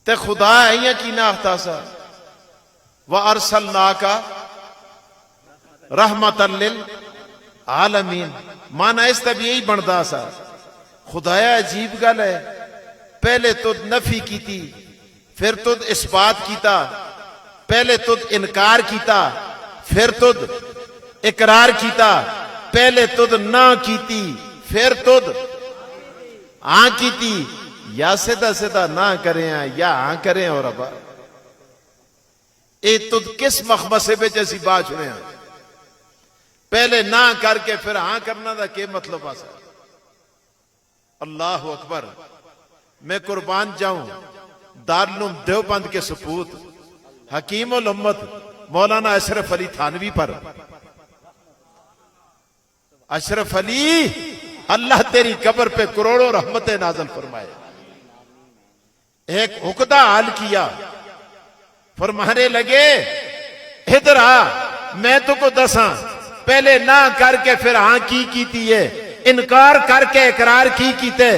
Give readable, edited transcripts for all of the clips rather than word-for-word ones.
ते खुदा है की नाख्ता सा व अरसलना का रहमतल लिल आलमीन। माना इस तब यही बनता सा। खुदाया अजीब गल है, पहले तुद नफी की थी, फिर तुद इस्बात कीता, पहले तुद इनकार कीता, फिर तुद इकरार कीता, पहले तुद ना कीती, फिर तुद आ कीती। या सीधा सीधा ना करें या हाँ करें। और अब ए तुद किस मखमसे में जैसी बात सुने, पहले ना करके फिर हाँ करना था के मतलब आसा। अल्लाह अकबर। मैं कुर्बान जाऊं दारुल देवबंद के सपूत हकीम उल उम्मत मौलाना अशरफ अली थानवी पर। अशरफ अली, अल्लाह तेरी कब्र पे करोड़ों रहमतें नाज़िल फरमाए। एक हुक्दा हाल किया, फरमाने लगे इधर आ, मैं तुको दसा, पहले ना करके फिर हाँ की थी है, इनकार करके इकरार की कीते,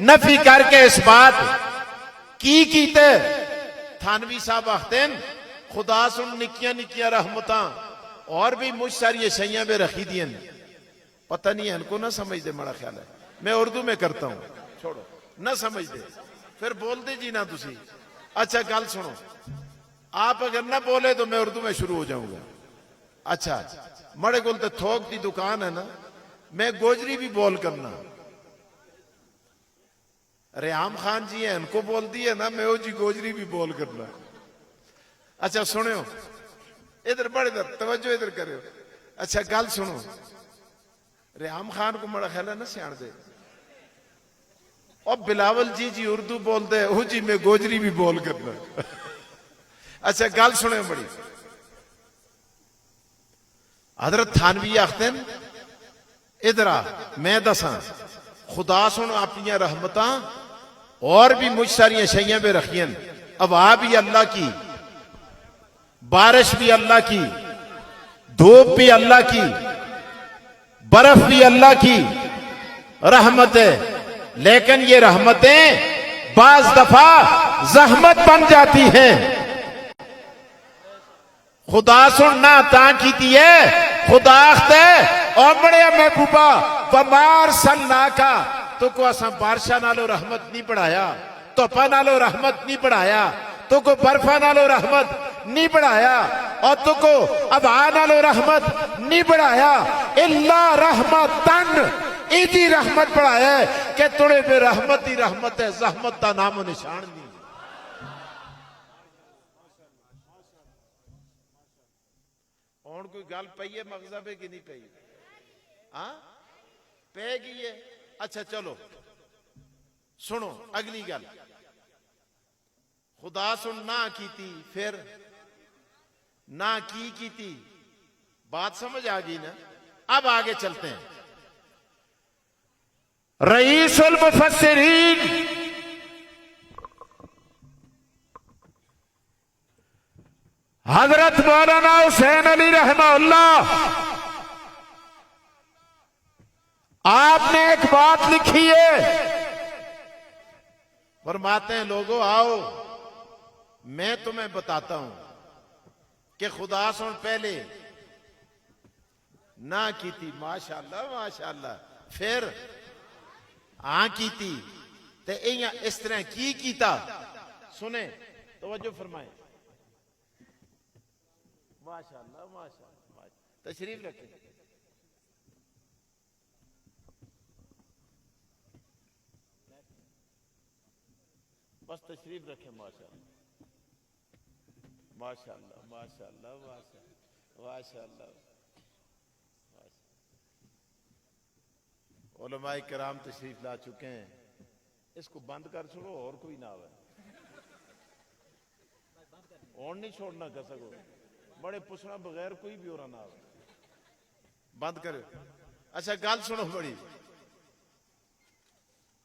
नफी करके इस बात की कीते। थानवी साहब आखतेन खुदा सुन निकिया निकिया रहमता और भी मुझ सारी शैया में रखी दी। पता नहीं है इनको ना समझ दे, बड़ा ख्याल है मैं उर्दू में करता हूं, छोड़ो ना समझ दे फिर बोल दे जी ना तुसी। अच्छा गल सुनो, आप अगर ना बोले तो मैं उर्दू में शुरू हो जाऊंगा। अच्छा मड़े गोल तो थोक की दुकान है ना, मैं गोजरी भी बोल करना। रेहाम खान जी है इनको बोल दी है ना, मैं वो जी गोजरी भी बोल करना। अच्छा सुनो इधर बड़े इधर तवज्जो इधर करो। अच्छा गल सुनो, रेहाम खान को बड़ा ख्याल है ना सियाण दे, और बिलावल जी जी उर्दू बोलते वो जी मैं गोजरी भी बोल करना। अच्छा गल सुने बड़ी, हजरत थानवी आखते इधर आ मैं दसा, खुदा सुन अपनी रहमता और भी मुझ सारिया शैया पे रखियन। हवा भी अल्लाह की, बारिश भी अल्लाह की, धूप भी अल्लाह की, बर्फ भी अल्लाह की रहमत है। लेकिन ये रहमतें बाज दफा जहमत बन जाती हैं। खुदा सुन ना ता की है, खुदा आखते और बड़े महबूबा बमार सन्ना का तो को असा बारशा नालो रहमत नहीं बढ़ाया, तोपा नालो रहमत नहीं बढ़ाया, तो को बर्फा नालो रहमत नहीं बढ़ाया, और तो को अबा नालो रहमत नहीं बढ़ाया। इल्ला रहमतन, इदी रहमत बढ़ाया कि तुड़े पे रहमत ही रहमत है, जहमत का नामो निशान नहीं। और कोई गल पई है मगजबे की नहीं पई? हाँ पेगी है। अच्छा चलो सुनो अगली गल, खुदा सुन ना की थी फिर ना की थी, बात समझ आ गई ना? अब आगे चलते हैं। रईसुल मुफस्सिरीन हजरत मौलाना हुसैन अली रहमतुल्लाह, आपने एक बात लिखी है, फरमाते हैं लोगों आओ मैं तुम्हें बताता हूं कि खुदा सुन पहले ना की थी, माशाअल्लाह माशाअल्लाह, फिर हाँ की थी, तो इस तरह की कीता। सुने तवज्जो फरमाए, माशाअल्लाह माशाअल्लाह, तशरीफ रखें। बस तशरीफ रखें। माशाअल्लाह माशाअल्लाह माशाअल्लाह माशाअल्लाह माशाअल्लाह। उलमाए किराम तशरीफ ला चुके हैं, इसको बंद कर छोड़ो और कोई ना आवे, और नहीं छोड़ना कर सको, बड़े पूछना बगैर कोई भी और ना आवे, बंद करो। अच्छा गल सुनो बड़ी,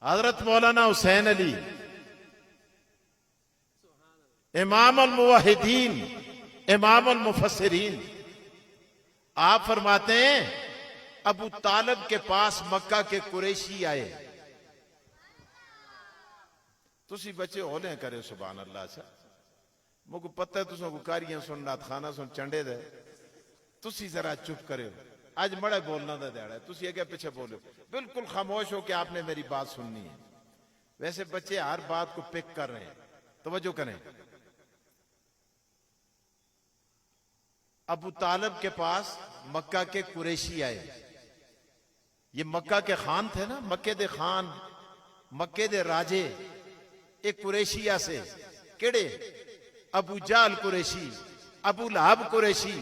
हजरत मौलाना हुसैन अली इमाम अल मुवहिदीन इमाम अल मुफस्सिरीन, आप फरमाते हैं अबू तालिब के पास मक्का के कुरैशी आए, तुसी बच्चे होले करे सुभान अल्लाह। अच्छा मुझको पता है तुसों को कारियां सुन नात खाना सुन चंडे दे, तुसी जरा चुप करे हो। आज बड़ा बोलना का दिहाड़ा है, तुसी अगे पीछे बोलो, बिल्कुल खामोश हो कि आपने मेरी बात सुननी है। वैसे बच्चे हर बात को पिक कर रहे हैं, तवज्जो करें। अबू तालिब के पास मक्का के कुरैशी आए। ये मक्का के खान थे ना, मक्के दे खान, मक्के दे राजे। एक कुरैशिया से केड़े? अबू जाल कुरैशी, अबू लहब कुरैशी,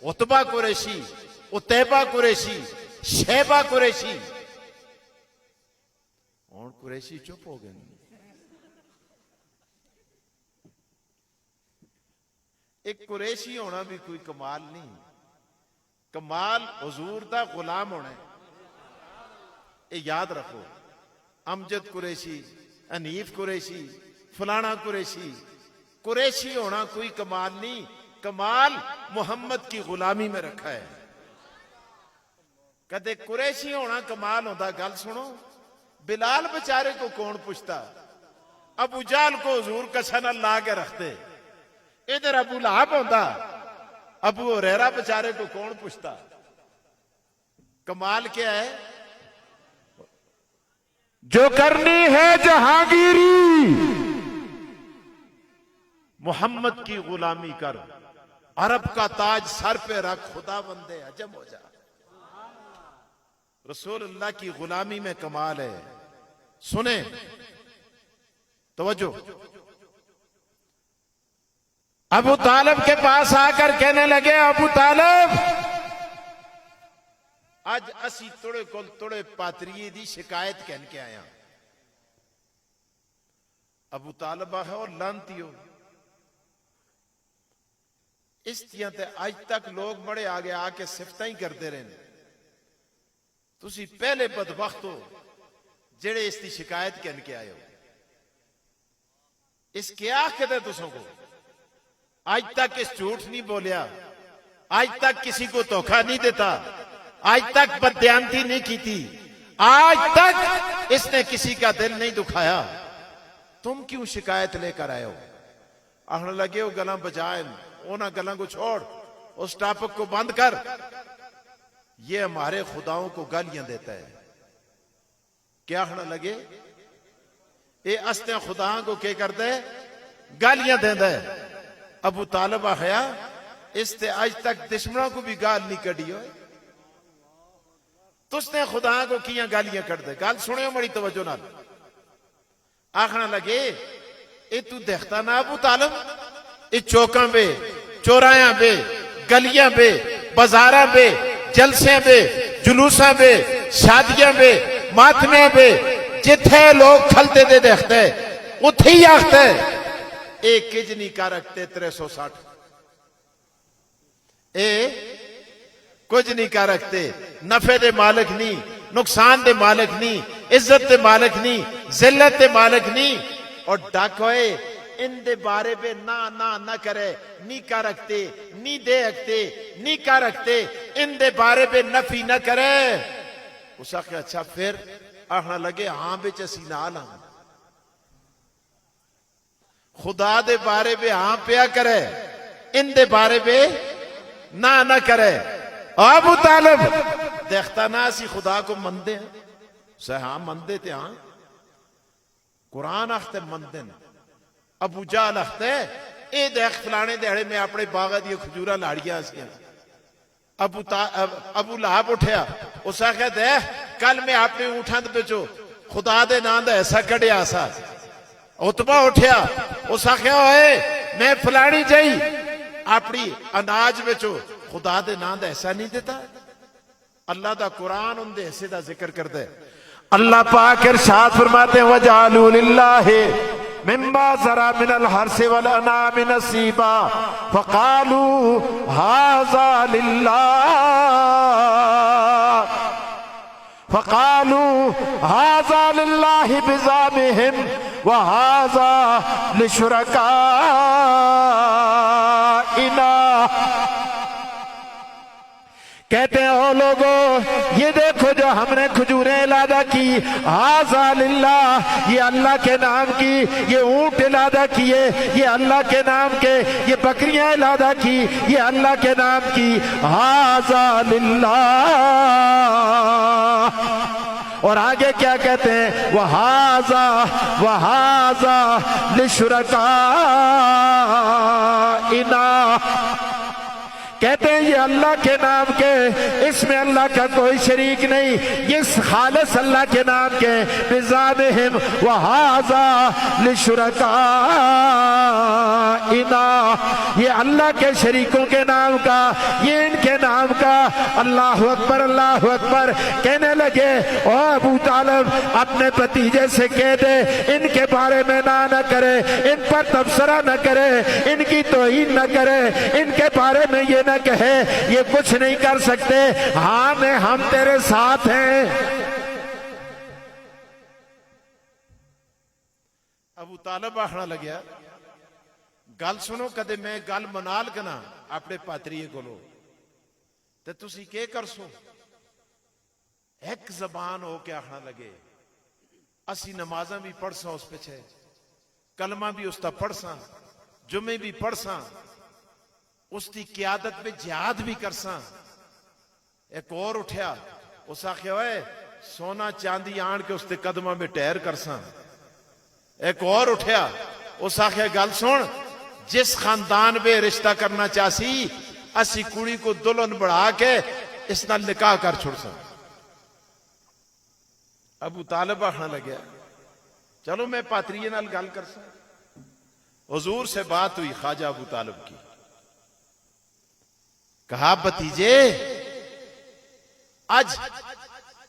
उतबा कुरैशी, उतैबा कुरैशी, शैबा कुरैशी। और कुरैशी चुप हो गए। एक कुरैशी होना भी कोई कमाल नहीं, कमाल हुजूर दा गुलाम होना है। ये याद रखो। अमजद कुरैशी, हनीफ कुरैशी, फलाना कुरैशी, कुरैशी होना कोई कमाल नहीं, कमाल मोहम्मद की गुलामी में रखा है। कदे कुरैशी होना कमाल होता। गल सुनो, बिलाल बेचारे को कौन पूछता? अबू जाल को हुजूर कसा न ला के रखते। इधर अबू लहब होता, अबू हुरैरा बेचारे को कौन पूछता? कमाल क्या है? जो करनी है जहांगीरी, मोहम्मद की गुलामी कर, अरब का ताज सर पे रख, खुदा बंदे अजम हो जा। रसूलुल्लाह की गुलामी में कमाल है। सुने, तवज्जो। अबू तालिब के पास आकर कहने लगे, अबू तालिब आज असी तुड़े को तुड़े पात्रिये दी शिकायत कहन के आया। अबू तालिब है और लानतियो इस तियां ते आज तक लोग बड़े आगे आके सिफता ही करते रहे। तुसी पहले बदबख्त हो जेड़े इसकी शिकायत कहन के आए हो। इस क्या कहते तुसों को? आज तक इस झूठ नहीं बोलिया, आज तक किसी को धोखा नहीं देता, आज तक बदयांती नहीं की थी, आज तक इसने किसी का दिल नहीं दुखाया। तुम क्यों शिकायत लेकर आए हो? आखने लगे हो गला बजाए, उन्हें गला को छोड़, उस टॉपिक को बंद कर। ये हमारे खुदाओं को गालियां देता है। क्या आखने लगे? ये अस्ते खुदा को क्या करते है? गालियां देता है। अबू तालिब आखया इससे आज तक दुश्मनों को भी गाल नहीं कड़ी हो, तुसने खुदा को किया गालियां कर दे। गाल सुने बड़ी तवज्जो नाल। आखना लगे ए तू देखता ना अबू तालिब, ए चौका पे, चौराया पे, गलियां पे, बाजारा पे, जलसे पे, जुलूसा पे, शादियां पे, मातमे पे, जिथे लोग खलते दे देखते उथे ही आखते एक किजनी का रखते 360। ए कुछ नहीं कर रखते, नफे दे मालिक नहीं, नुकसान दे मालिक नहीं, इज्जत दे मालिक नहीं, जिल्लत दे मालिक नहीं। और डक होए इन दे बारे पे ना ना ना करे, नी कर रखते, नी दे रखते, नी कर रखते, इन दे बारे पे नफी ना करे। उस आखे अच्छा फिर आखना लगे हां बिच असी नाल हां, खुदा दे बारे पे हां पिया करे, इन दे बारे पे ना ना करे। अबू तालिब देखता ना असी खुदा को मनते हैं। सह हां मनते थे, हां कुरान आखते मनते न। अबू जाल आखते ए देख फलाने दिहाड़े में अपने बागा दी खजूरा लाड़ियां सी। अबू लहब उठया, उस आखे देख कल मैं अपने ऊंठां दे विचों खुदा दे नां दा ऐसा कढ़िया सा। उतबा उठया, उस आख्या होए मैं फलानी जाई अपनी अनाज विचों खुदा दे नां दा ऐसा नहीं देता। अल्लाह दा कुरान उनदे हिस्से दा जिक्र करदा है। अल्लाह पाक इरशाद फरमाते हैं वजालू लिल्लाहि मिम्मा ज़रा मिनल हर्से वल अनामि नसीबा फकालू हाज़ा लिल्लाह फकालू हाज़ा लिल्लाहि बिज़ामिहिम व हाज़ा लिशुरकाइना। कहते हैं ओ लोगों ये देखो जो हमने खजूरें इलादा की, हाज़ा लिल्लाह, ये अल्लाह के नाम की, ये ऊंट इलादा किए ये अल्लाह के नाम के, ये बकरियां इलादा की ये अल्लाह के नाम की, हाज़ा लिल्लाह। और आगे क्या कहते हैं, वहाज़ा लिशुरका इना, कहते हैं ये अल्लाह के नाम के, इसमें अल्लाह का कोई शरीक नहीं, ये खालिस अल्लाह के नाम के, बिज़ाबिहिम वहाज़ा लिशुरका इना, ये अल्लाह के शरीकों के नाम का, ये इनके नाम का। अल्लाह अकबर अल्लाह अकबर। कहने लगे ओ अबू तालिब अपने भतीजे से कह दे इनके बारे में ना करे, इन पर तबसरा न करे, इनकी तौहीन न करे, इनके बारे में ये न कहे ये कुछ नहीं कर सकते, हाँ मैं हम तेरे साथ हैं। अबू तालिब आखना लग्या गल सुनो, कदे मैं गल मनाल कना अपने पात्रिये कोलो ते तुसी के कर सो। एक जबान हो के आखना लगे असी नमाजा भी पढ़ सा उस पिछे, कलमा भी उसका पढ़ सा, जुमे भी पढ़ सा, उसकी क्यादत में जिहाद भी कर सा। एक और उठा उस आख्या सोना चांदी आन के उसके कदमा में टैर कर सा। एक और उठा उस आख्या गल सुन, जिस खानदान में रिश्ता करना चाहसी असी कुड़ी को दुल्हन बढ़ा के इस नाल निकाह कर छोड़ सा। अबू तालिब आखना लगे चलो मैं पात्रिये नाल गल कर सा। हुजूर से बात हुई ख्वाजा अबू तालिब की, कहा भतीजे आज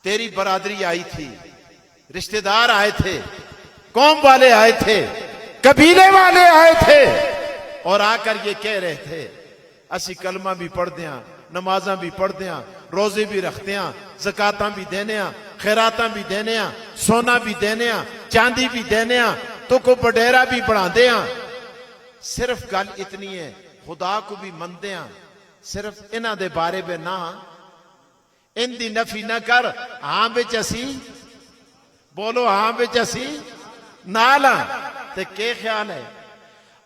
तेरी बरादरी आई थी, रिश्तेदार आए थे, कौम वाले आए थे, कबीले वाले आए थे और आकर ये कह रहे थे असी कलमा भी पढ़ते हैं, नमाजा भी पढ़ते हैं, रोजे भी रखते हैं, ज़कातां भी देने हैं, खैरातां भी देने हैं, सोना भी देने हैं, चांदी भी देने हैं, तो को बडेरा भी बढ़ाते हैं। सिर्फ गल इतनी है खुदा को भी मनते हैं, सिर्फ इन्हां दे बारे में ना इन दी नफी ना कर, हां बिच असी बोलो, हां बिच असी नाल ते के ख्याल है।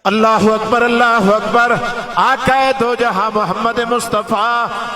अल्लाह अकबर अल्लाह अकबर। आका दो जहां मोहम्मद मुस्तफ़ा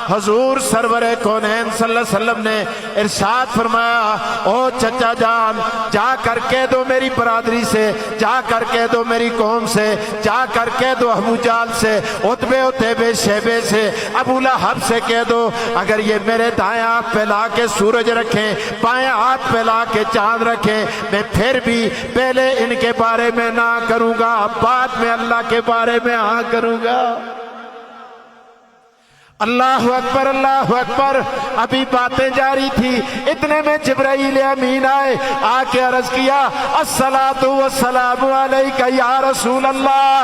हजूर सरवर कौनैन सल्लल्लाहु अलैहि वसल्लम ने इरशाद फरमाया, ओ चचा जान जा कर कह दो मेरी बरादरी से, जा कर कह दो मेरी कौम से, जा कर कह दो अबू जाल से, उतबे उतबे शेबे से, अबू लहब से कह दो अगर ये मेरे दाएं हाथ पे ला के सूरज रखें, बाएं हाथ पे ला के चांद रखें, मैं फिर भी पहले इनके बारे में ना करूंगा, बाद में अल्लाह के बारे में हाँ करूंगा। अल्लाह अकबर अल्लाह अकबर। अभी बातें जारी थी, इतने में जिब्राईल अमीन आए, आके अर्ज किया अस्सलातु वस्सलामु अलैका या रसूल अल्लाह,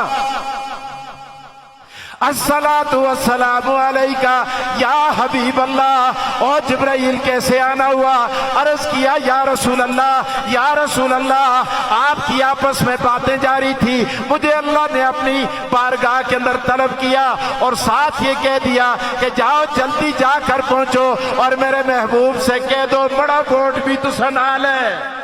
अस्सलातु वस्सलामु अलैका या हबीब अल्लाह। और जिब्राईल कैसे आना हुआ, अर्ज किया या रसूल अल्लाह, या रसूल अल्लाह आपकी आपस में बातें जारी थी, मुझे अल्लाह ने अपनी बारगाह के अंदर तलब किया और साथ ये कह दिया कि जाओ जल्दी जाकर पहुंचो और मेरे महबूब से कह दो बड़ा वोट भी तो सनाल है।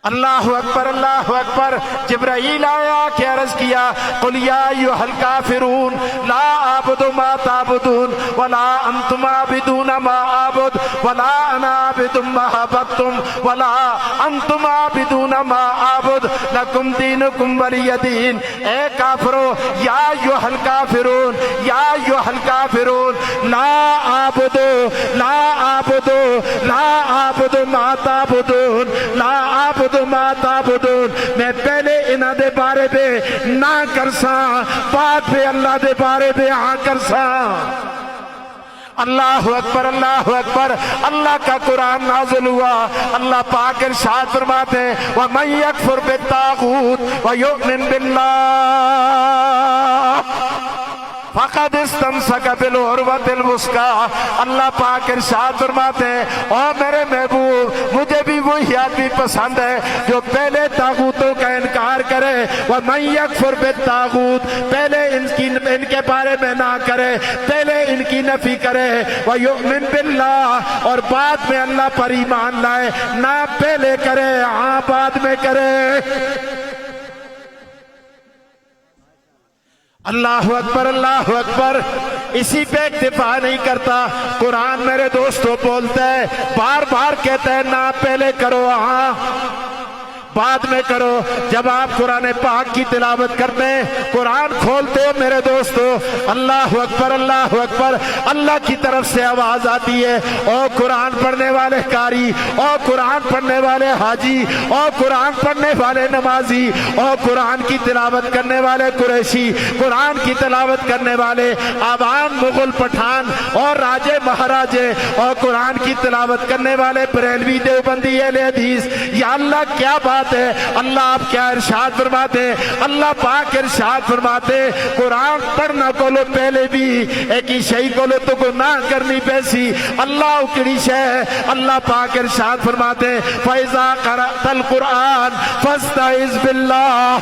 अल्लाह अकबर अल्लाह अकबर। जिब्राईल आया के अर्ज किया कुल या अय्युहल काफिरून ला आबुदु मा ताबुदून वला अंतुम आबिदून मा आबुद वला अना आबिदुम मा अबदतुम वला अंतुम आबिदून मा आबुद लकुम दीनुकुम वलिय दीन। ए काफिरो या अय्युहल काफिरून या अय्युहल काफिरून ला आबुदु ला आबुदु ला आबुदु मा ताबुदून ला आबुदु माता बुदून। मैं पहले इन्हां दे बारे में ना कर सा, बाद में अल्लाह दे बारे में हाँ कर सा। अल्लाह अकबर अल्लाह अकबर। अल्लाह का कुरान नाज़िल हुआ, अल्लाह पाक इरशाद फरमाते हैं व मन यकफुर बित्तागूत व युमिन बिल्लाह फ़क़द इस्तमसक बिल उर्वतिल वुस्का। अल्लाह पाक इरशाद फरमाते हैं और मेरे महबूब मुझे भी वही आदमी पसंद है जो पहले तागूतों का इनकार करे वह मन यकफुर बित्तागूत, पहले इनके बारे में ना करे, पहले इनकी नफी करे, वह युमिन बिल्लाह, और बाद में अल्लाह पर ईमान लाए, ना पहले करे हाँ बाद में करे। अल्लाह अकबर, अल्लाह अकबर। इसी पे इक्तिफा नहीं करता, कुरान मेरे दोस्तों बोलता है, बार बार कहता है ना पहले करो हाँ बाद में करो। जब आप कुरान पाक की तिलावत करते हैं, कुरान खोलते हो मेरे दोस्तों, अल्लाह अकबर, अल्लाह अकबर, अल्लाह की तरफ से आवाज आती है, ओ कुरान पढ़ने वाले कारी, ओ कुरान पढ़ने वाले हाजी, ओ कुरान पढ़ने वाले नमाजी, ओ कुरान की तिलावत करने वाले कुरैशी, कुरान की तिलावत करने वाले आवाम मुगल पठान और राजे महाराजे, और कुरान की तिलावत करने वाले बरेलवी देवबंदी अहले हदीस। या अल्लाह क्या बात है, अल्लाह आप क्या इरशाद फरमाते, अल्लाह पाक इरशाद फरमाते, कुरान पढ़ना कोलो पहले भी एक ही शही कोलो तो गुनाह करनी पैसी, अल्लाह उकड़ी शह। अल्लाह पाक इरशाद फरमाते, फैज़ा क़रअतल कुरान फस्तइज़ बिल्लाह,